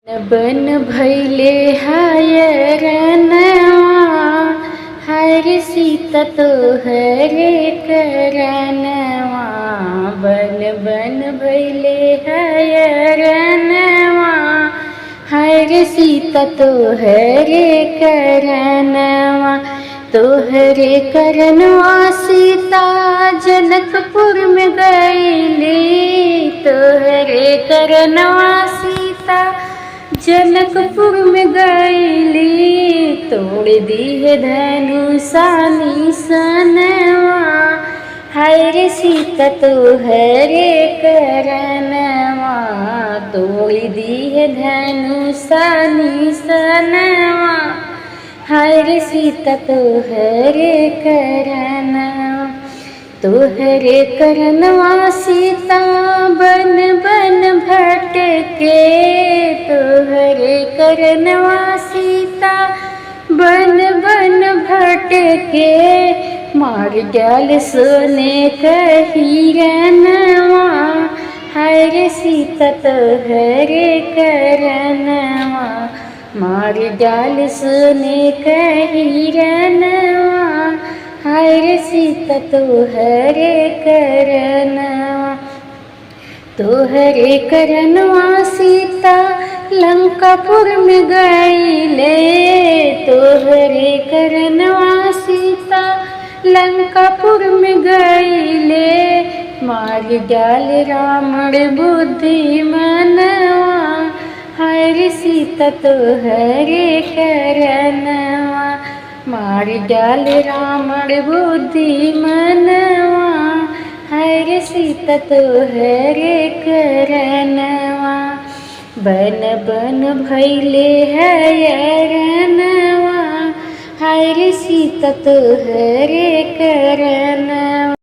बन भैले हायरनवा हर सीता तो हरे करनवा। बन बन भैले हायरनवा हर सीता तो हरे करनवा। तोहरे करनवा सीता जनकपुर में गईली। तोहरे करनवा सीता जनकपुर में गईली। तोड़ दी है धनुषा निशानवा हाय रे सीता तोहरे करनवा। तोड़ दी है धनुषा निशानवा हाय रे सीता तोहरे करनवा। तोहरे करनवा सीता बन बन भटके। तोहरे करनवा सीता बन बन भटके। मार गल सोने का हिरनवा हाय रे सीता तोहरे करनवा। मार गल सोने का हिरनवा हाय रे सीता तोहरे करनवा। तोहरे करनवा सीता लंकापुर में गईले। तोहरे करनवा सीता लंकापुर में गईले। मार डाल रावण बुद्धिमानवा हाय रे सीता तोहरे करनवा। मार डाल रावण बुद्धिमानवा हाय रे सीता तोहरे करनवा। बन बन भैले हायरनवा हाय रे सीता तोहरे करनवा।